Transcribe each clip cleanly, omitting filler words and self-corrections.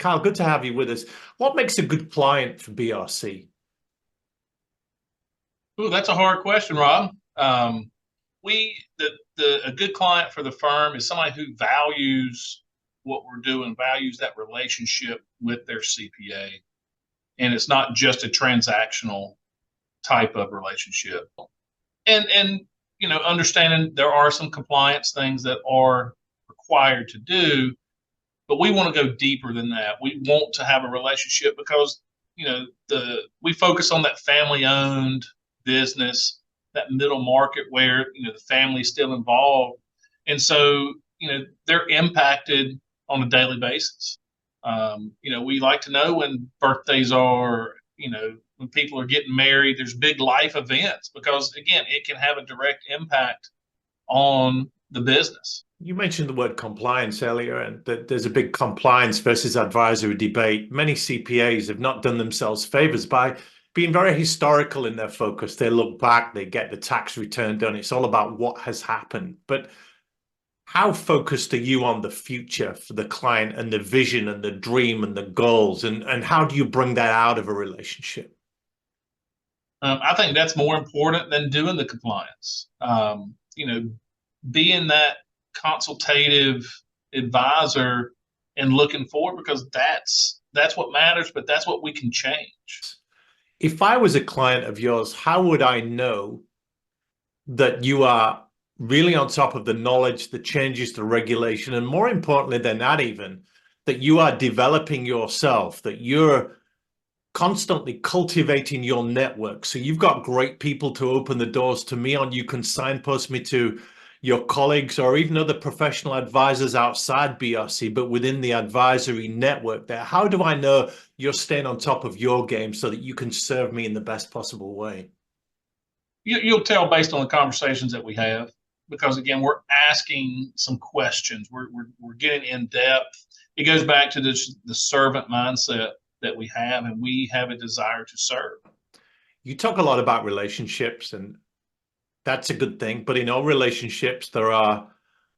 Kyle, good to have you with us. What makes a good client for BRC? Ooh, that's a hard question, Rob. A good client for the firm is somebody who values what we're doing, values that relationship with their CPA, and it's not just a transactional type of relationship. And understanding there are some compliance things that are required to do, but we want to go deeper than that. We want to have a relationship because we focus on that family-owned business, that middle market where the family's still involved, and so they're impacted on a daily basis. We like to know when birthdays are, when people are getting married. There's big life events because again, it can have a direct impact on the business. You mentioned the word compliance earlier, and that there's a big compliance versus advisory debate. Many CPAs have not done themselves favors by being very historical in their focus. They look back, they get the tax return done. It's all about what has happened. But how focused are you on the future for the client and the vision and the dream and the goals? And how do you bring that out of a relationship? I think that's more important than doing the compliance. Being that consultative advisor and looking forward, because that's what matters, but that's what we can change. If I was a client of yours, how would I know that you are really on top of the knowledge, the changes to regulation, and more importantly than that, even that you are developing yourself, that you're constantly cultivating your network? So you've got great people to open the doors to me on. You can signpost me to your colleagues or even other professional advisors outside BRC, but within the advisory network there. How do I know you're staying on top of your game so that you can serve me in the best possible way? You'll tell based on the conversations that we have, because again, we're asking some questions. We're getting in depth. It goes back to the servant mindset that we have, and we have a desire to serve. You talk a lot about relationships, and that's a good thing. But in all relationships, there are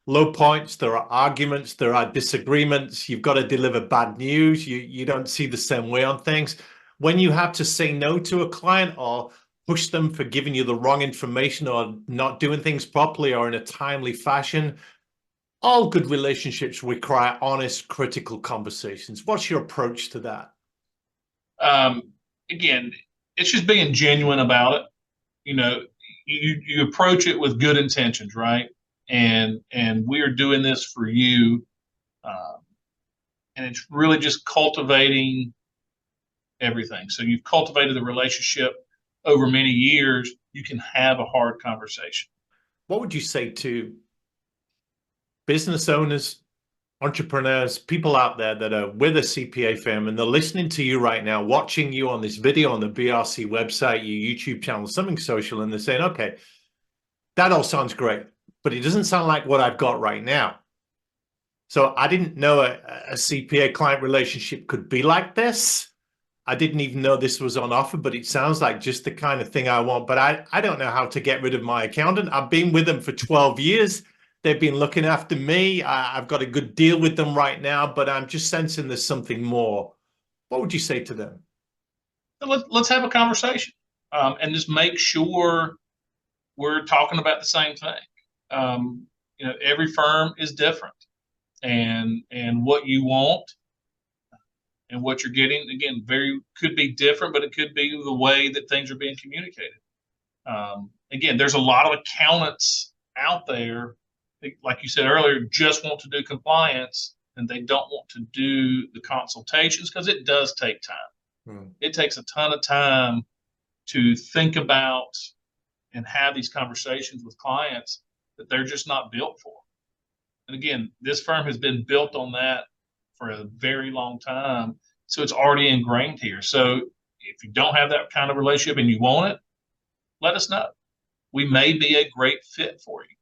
low points, there are arguments, there are disagreements. You've got to deliver bad news. You don't see the same way on things. When you have to say no to a client or push them for giving you the wrong information or not doing things properly or in a timely fashion, all good relationships require honest, critical conversations. What's your approach to that? Again, it's just being genuine about it. You approach it with good intentions, right? And we are doing this for you, and it's really just cultivating everything. So you've cultivated the relationship over many years. You can have a hard conversation. What would you say to business owners, entrepreneurs, people out there that are with a CPA firm and they're listening to you right now, watching you on this video on the BRC website, your YouTube channel, something social, and they're saying, okay, that all sounds great, but it doesn't sound like what I've got right now. So I didn't know a CPA client relationship could be like this. I didn't even know this was on offer, but it sounds like just the kind of thing I want. But I don't know how to get rid of my accountant. I've been with them for 12 years. They've been looking after me. I've got a good deal with them right now, but I'm just sensing there's something more. What would you say to them? Let's have a conversation, and just make sure we're talking about the same thing. Every firm is different, and what you want and what you're getting, again, could be different, but it could be the way that things are being communicated. Again, there's a lot of accountants out there, like you said earlier, just want to do compliance and they don't want to do the consultations because it does take time. It takes a ton of time to think about and have these conversations with clients that they're just not built for. And again, this firm has been built on that for a very long time. So it's already ingrained here. So if you don't have that kind of relationship and you want it, let us know. We may be a great fit for you.